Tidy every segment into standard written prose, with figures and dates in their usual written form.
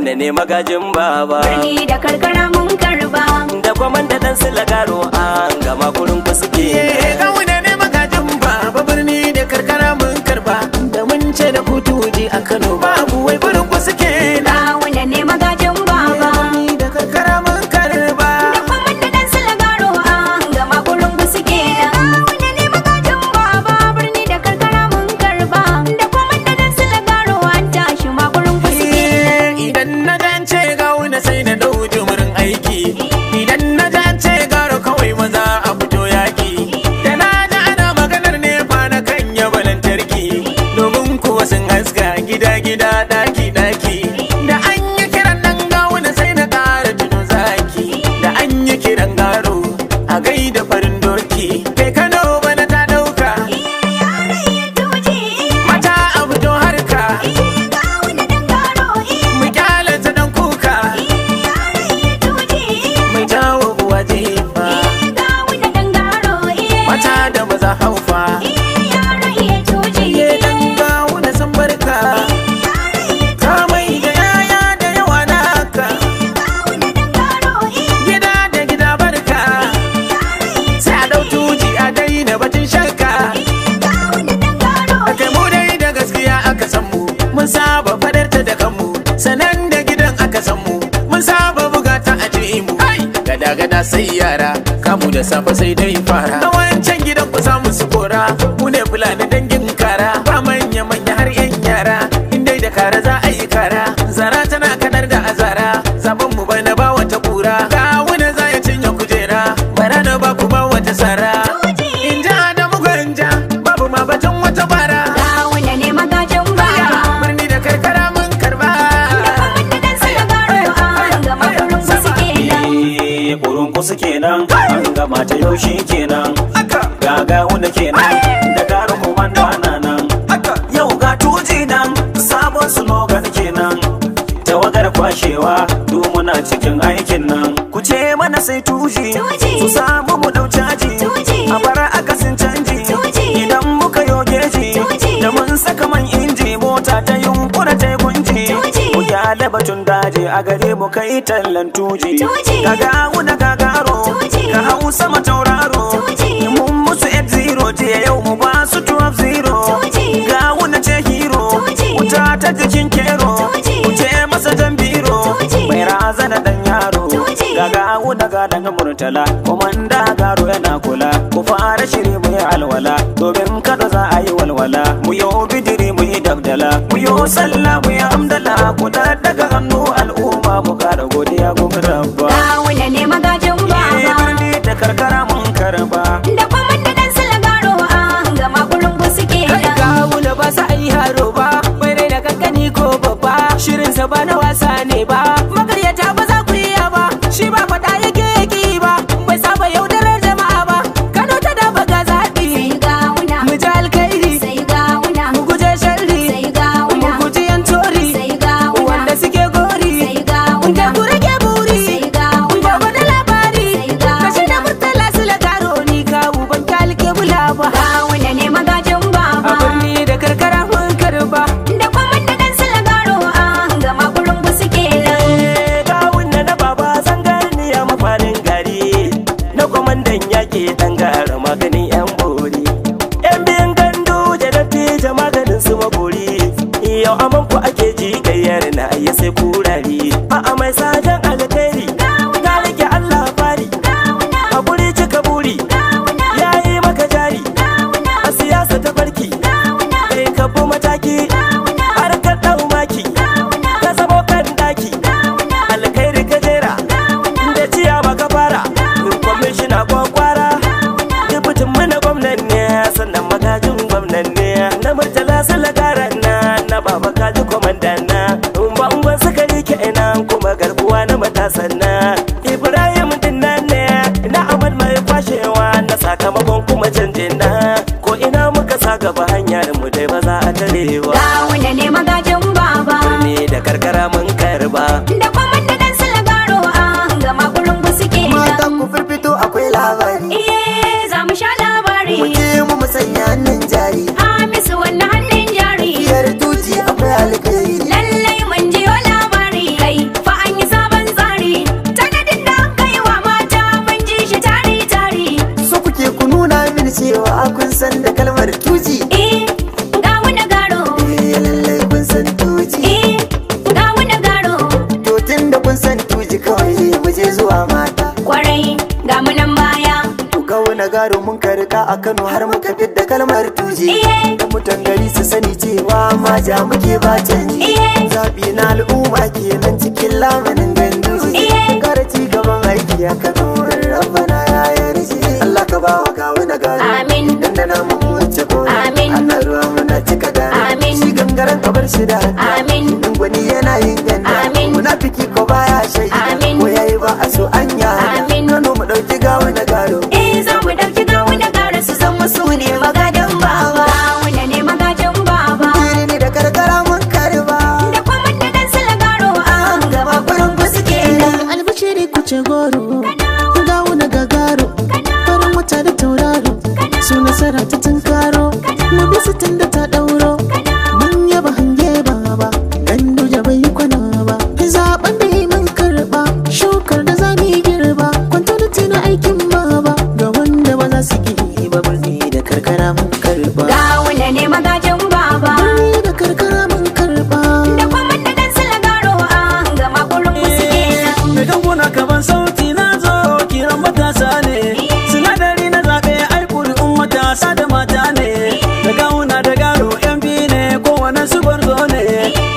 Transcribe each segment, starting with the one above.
Gawuna ne magajin baba. Birni da karkara mun karba. Da kwamanda dan Silagaro an gama gurin ku suke. Gawuna ne magajin baba. Birni da karkara mun karba. Da mun ce da kutuji a Kano babu wai gurin ku suke. Gawuna ne magajin baba. Birni da karkara mun karba. Da kwamanda dan Silagaro an gama gurin ku suke. Gawuna ne magajin baba. Birni da karkara mun karba. Da kwamanda dan Silagaro an tashi ma gurin ku suke. Idan na dance Gawuna sai na dau jumurin aiki. Idan na dance Garo kawai maza a fito yaki. Da na ji ana maganar nefa na kan yaba lantarki. Domin kuwa sun haska gida-gida daki-daki. Da an yi kiran dan Gawuna sai na ƙara tuno zaki. Da an yi kiran Garo a gaida farin doki. Kai Kano bana ta ɗauka. Mata a fito harka. Mu kyalata dan kuka. Mai jawo uwa jefa. Mata da maza haufa. Ye dan Gawuna san barka. Ka mai da yaya da yawa naka. Gida da gida barka. Sai a dau tuji a daina batun shakka. Kai mu dai da gaskiya aka san mu. Mun saba fadarta da kanmu. Sanan da gidan aka san mu. Mun saba bugata a ji mu. Gada-gada sai yara. Kamu da safe sai dai fara. Na wancan gidan ku samu su kora. Mu ne fulani dangin kara. Ba manya-manya har yan yara. In dai da kara za a yi kara. Zara tana kadar da azara. Zaben mu bana ba wata kura. Gawuna za ya cinye kujera. Bara na ba ku ba wata sara. In ja da muganja. Babu ma batun wata bara. Gawuna ne magajin baba. Birni da karkara mun karba. Kurun ku suke nan, an gama ta yaushe kenan. Ga Gawuna kenan, da Garo komanda na nan. Yau ga tuji nan, sabon slogan kenan. Tawagar kwashewa, du muna cikin aikin nan. Ku ce mana sai tuji, su samu mu dau caji. A bara akasin canji, idan muka yogeji. Da mun saka man inji, mota ta yunkura ta gunji. Mu gyale batun daji, a gare mu kai tallan tuji. Ga Gawuna ga Garo, ka hau sama tauraro. Mun musu 8-0, jiya yau mu ba su 12-0. Gawuna ce hero, wuta ta jikin kero. Ku ce masa jan biro, mai razana dan yaro. Ga Gawuna ga dan Murtala, komanda Garo yana kula. Ku fara shiri mu yi alwala, domin kada za a yi walwala. Mu yi bidiri mu yi dabdala, mu yi sallah mu yi hamdala. Ku daga hannu al'umma mu kara godiya gun rabba. Gawuna ne magajin baba. Birni da karkara mun karba. Da kwamanda dan Silagaro an gama gurin ku suke. Gawuna ba sa yi haro ba. Bai rai da kankani ko babba. Shirinsa ba na wasa ne ba. Makaryata ba za ku iya ba. Shi ba fata yake ki ba. Bai saba yaudarar jama'a ba. Kano ta da baga zaɓi. Sai Gawuna. Mu ji alkairi. Sai Gawuna. Mu guje sharri. Sai Gawuna. Mu guji yan tori. Sai Gawuna. Wanda suke gori. Sai Gawuna. Da ku rage buri. Sai Gawuna. Gobe da labari. Sai Gawuna. Kashi da Murtala Silagaro ni kawu ban kalke bula ba. Gawuna ne magajin A baba. birni da karkara mun karba. Da kwamanda dan Silagaro an gama gurin ku suke. Gawuna na baba zangarniya mafarin gari. Na kwamandan yaƙi ɗan gara maganin 'yan bori. 'Yan biyan gandu da dattijo maganin su magori. Yau aman ku ake ji gayyar na ayi sai kurari. A'a mai sajan alkhairi. Ka rike Allah fari. Hakuri cika buri. Yayi maka jari. A siyasa ta farki. Kai ka bi mataki. Har ka ɗau maki. Ka zamo kan daki. Alkhairi ka jera. Da ciya baka fara. Kwamishina kwakwara. Dubutin mana gwamnan ne. Sannan magajin gwamnan ne. Na Murtala Silagaro na baba kaji kwamandan na. Bangon suka rike ina kuma garkuwa na matasan na. Ibrahim dinnan ne. Na Ahmad mai kwashewa na sakamakon kuma canjin na. Ko ina muka sa gaba hanyar mu dai ba za a tare ba. Gawuna ne magajin baba. Birni da karkara mun karba. Da kwamanda dan Silagaro an gama gurin ku suke. Matan ku firfito akwai labari. Za mu sha labari. Mu je mu musanya hannun jari. Hamisu wannan hannun jari. Biyar tuji akwai alkhairi. Lallai mun jiyo labari. Kai mini cewa kun san da kalmar tuji. ga wani garo. Lallai kun san tuji. ga wani garo. To tun da kun san tuji kawai mu je zuwa mata. Kwarai ga mu nan baya. To ga wani garo mun karka a Kano har muka fidda kalmar tuji. Da mutan gari su sani cewa maja muke ba canji. Zaɓi na al'umma kenan cikin lamarin ganduji. Kara ci gaban aiki a Kano rabbana ya yarje. Allah ka ba wa gawo na garo. Amin. Dandana mu wuce goro. Amin. Ana ruwa muna cika garo. Amin. Shi gangaren ka bar shi da hada. Amin. Gwani yana yin ganda. Amin. Munafiki ko baya shaida. Amin. Ko yayi ba a so an yada. Amin. Kano mu ɗauki gawo na garo. za mu ɗauki ga wani garo su zama su ne magadan baba. Wanda ne magadan baba. Birni da karkara mun karba. Da kuma da dan sala garo an gaba gurin ku suke nan. Albashiri kuce goro gawo na gagaro farin wata da tauraro su nasara ta tunkaro mu bi su tun da ta ɗauro mun yaba hange baba gandu ja bai yi kwana ba zaɓen da yi mun karɓa shukar da za mu yi girba kwantoniti na aikin baba ga wanda ba za su ki ba birni da karkara mun karɓa Ga wanda ne magadan baba. birni da karkara mun karɓa Da kuma da dan sala garo an gama gurin ku suke nan. Mai ganguna kaban sauti na zo kiran matasa ne. Sinadari na zaɓe ai ƙuri'un matasa da mata ne. Da gawuna da garo yan biyu ne kowane su gwarzo ne.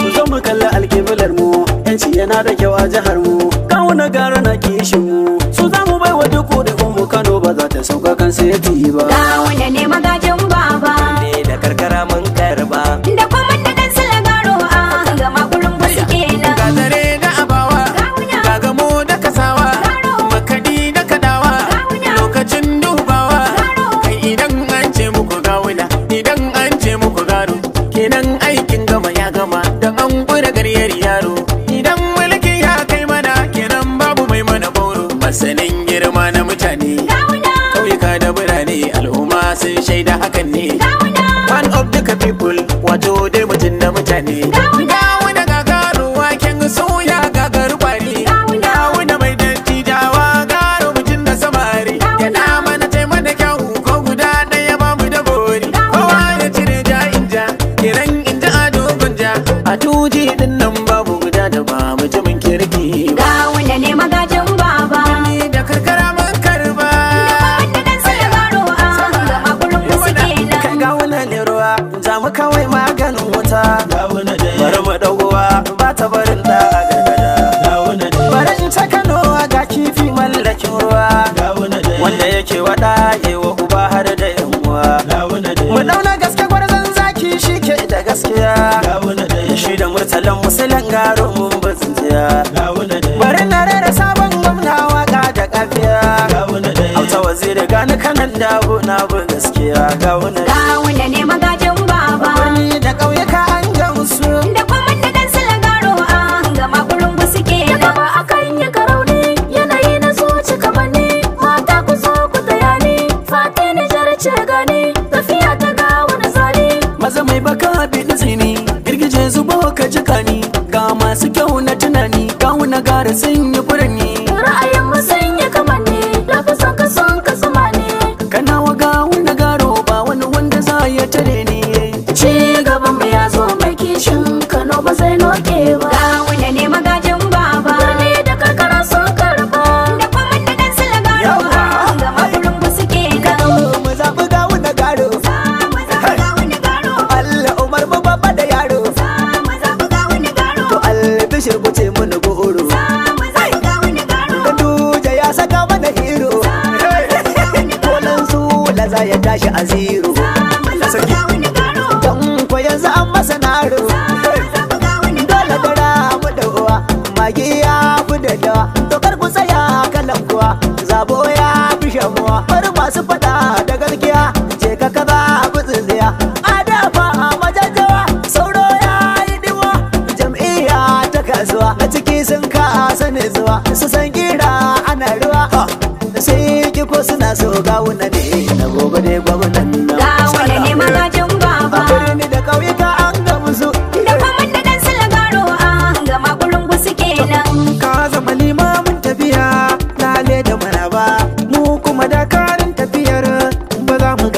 Ku zo mu kalli alƙiblar mu, yanci yana da kyau a jihar mu. Gawuna garo na kishin mu, su za mu bai wa duk ƙuri'un mu Kano ba za ta sauka kan seti ba. Ga wanda ne magadan baba. Ne da karkara mun karba. Da kuma da dan sala garo an gama gurin ku suke nan. Ga zare da abawa, Gawuna. ga gamo da kasawa, Garo. makadi da kadawa, Gawuna. lokacin dubawa. Garo. Kai idan an ce muku gawuna, idan an ce muku garo, kenan aikin gama ya gama don an ƙura garyar yaro. Idan mulki ya kai mana, kenan babu mai mana boro. Masanin girma na mutane, Gawuna. ƙauyuka da birane, al'umma sun shaida hakan ne. Gawuna. Man of the people, wato dai mutum da mutane. Gawuna gagaru waken soya gagaru kwari. Gawuna mai dattijawa garo mutum da samari. Yana mana taimaka kyau ko guda ɗaya ba mu da bori. Kowa ya cire ja inja, kiran inja a dogon ja. A tuji din nan babu guda da ba mutumin kirki ba. Ga wanda ne magadan baba. Ni da karkara mun karba. Da dan sala garo an gama gurin ku suke Kai nan. gawuna ne ruwa, za mu kawai maganin wuta. Bari mu ɗaukowa ba ta barin da a gargada. Bari in ta Kano ga kifi mallakin ruwa. Wanda yake waɗa yewa uba har da yan uwa. Mu dauna gaske gwarzon zaki shi ke da gaskiya. Shi da murtalan musulan garo mun bazintiya. Bari na rera sabon gwamna waka da kafiya. Auta waziri gani kanan dawo na bin gaskiya. Gawuna Ga wanda ne magadan baba. birni da ƙauyuka an gamsu. Da kuma da dan sala garo an gama gurin ku suke nan. ba akan yi karauni yanayi na zuci kamanni mata ku zo ku taya ni fati ni jarce gani tafiya ta ga wani zani Maza mai baka bi tsini girgije zubo ka jika ni. Ga masu kyau na tunani gawuna gara sun yi furanni. ra'ayin mu sun yi kamanni lafison ka zuma ne Kana wa gawuna garo ba wani wanda za ya tare ni. ci gaban mu ya zo mai kishin Kano ba zai noke ba Ga wanda ne magadan baba. birni da karkara sun karba Da kuma da dan sala garo an gama gurin ku suke nan. Mu zaɓi gawuna garo. Mu zaɓi ga wani garo. Allah Umar mu babba da yaro. Mu zaɓi ga wani garo. To albishir ku ce mun goro. Mu zaɓi ga wani garo. Ganduje ya saka mana hero. Kolan su laza ya tashi a zero. Mu zaɓi ga wani garo. Dan ko yanzu an masa naro. Mu zaɓi ga wani Dole garo. dara mu da uwa. Magi ya fi da dawa. To kar ku tsaya kalan kuwa. Zabo ya fi shamuwa. Bari masu fada da gaskiya. Je ka kaza ku tsintsiya. Adafa a majajjawa. Sauro ya yi diwa. Jam'iyya ta kasuwa. Na ciki sun kasa ne zuwa. Su san kira ana ruwa. Sai ki ko suna so gawuna ne. Na gobe ne gwamnan nan. Ga wanda ne magadan baba. A birni da ƙauyuka an gamsu. Da kuma da dan sala garo an gama gurin ku suke nan. Ka zama limamin tafiya lale da maraba. Mu kuma dakarun tafiyar ba za mu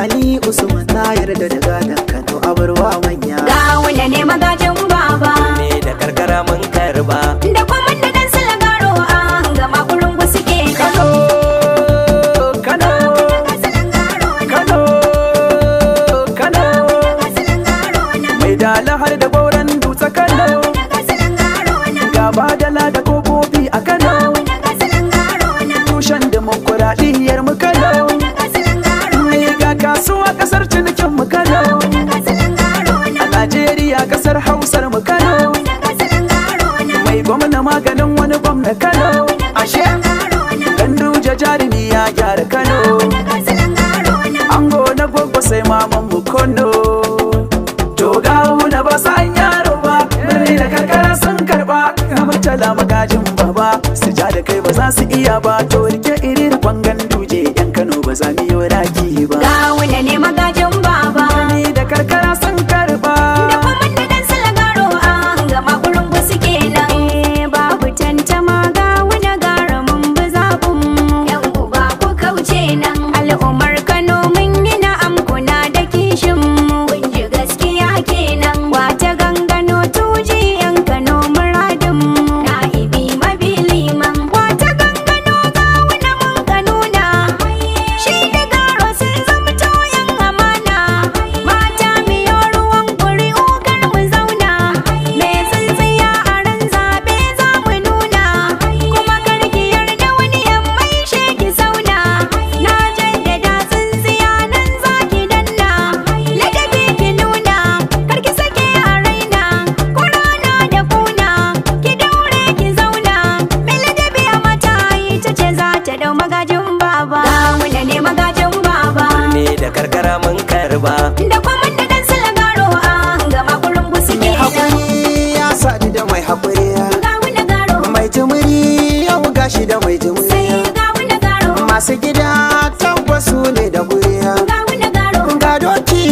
Ali Usman na yarda da gadon Kano abarwa manya. Gawuna ne magajin baba. ne da karkara mun karba. Da kwamanda dan Silagaro an gama kurungu suke Kano, Kano, Kano, Kano, mai dala har da bauran dutse Kano, gaba dala da kofofi a Kano, tushen dimokuraɗiyyar mu Kano, mai ga kasuwa ƙasar cinikin mu Kano, a Najeriya ƙasar Hausar mu Kano, mai gwamna maganin wani gwamna Kano, ashe Ganduje jarumi ya gyara Kano, ango na gwaggo sai maman mu Kono. To gawuna ba san yaro ba, birni da karkara sun karba, na murtala magajin baba, su ja da kai ba za su iya ba, to rike iri da kwangan duje, yan Kano ba za mu yi raki ba. Gawuna ne magajin baba. Birni da karkara sun karba. Da kwamanda dan Silagaro an gama kurungu suke nan. Babu tantama gawuna gara mun bi zaɓin mu. Yan uba ku kauce nan. Al'ummar Kano mun yi na'am kuna da kishin mu. Kun ji gaskiya kenan. Wata gangano tuji yan Kano muradin mu. Na'ibi mabi liman. Wata gangano gawuna mun kanuna. Shi da garo sun zamto yan amana. Mata miyo ruwan ƙuri'u kar mu zauna. Me tsintsiya a ran zaɓe za mu nuna. Kuma kar ki yarda wani ya maishe ki zauna. Na jaddada tsintsiya nan za ki danna. Ladabi ki nuna, kar ki sake a raina. Ko rana da kuna, ki daure ki zauna. Me ladabi a mata ita ce za ta dau magajin baba. Gawuna ne magajin baba. ne da karkara mun karba. Da kwamanda dan Silagaro an gama kurungu suke nan. Haƙuri ya sadu da mai haƙuri, Gawuna garo, mai jimiri yau gashi da mai jimiri. sai gawuna garo, Masu gida tabbas su ne da guri, gawuna garo, ga doki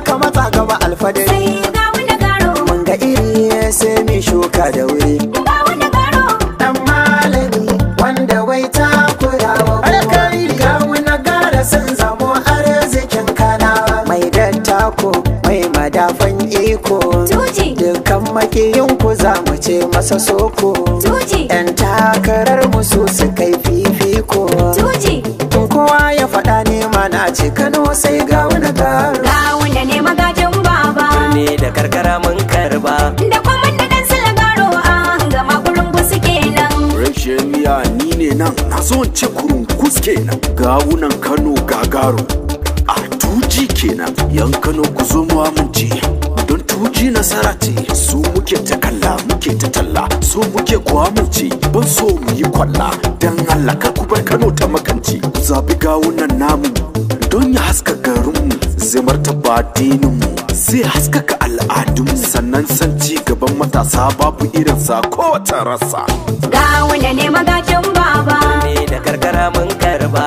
ka matsa gaba alfadari. sai gawuna garo, Mun ga iri sai mai shuka da wuri. gawuna garo, Dan malami wanda wai ta kurawa alkhairi gawuna gara sun zamo arzikin kanawa. Mai dattako mai madafan iko, tuji, dukkan makiyin ku za mu ce masa soko. tuji, Yan takarar musu su kai fifiko. tuji. Tun kowa ya faɗa ne mana ce Kano sai gawuna garo. Gawuna ne magajin baba. ne da karkara mun karba. Da kwamanda dan Silagaro an gama kurungu suke nan. Rashin miya ni ne nan na so in ce kurun kuske nan gawunan Kano gagaro a tuji kenan yan Kano ku zo mu amince don tuji nasara ce su muke ta kalla muke ta talla so muke ku amince ban so mu yi kwalla dan Allah kar ku bar Kano ta makanci ku zabi gawunan namu don ya haska garinmu zai martaba addininmu zai haskaka al'adunmu sannan san ci gaban matasa babu irinsa kowace rasa. Gawuna ne magajin baba. ne da karkara mun karba.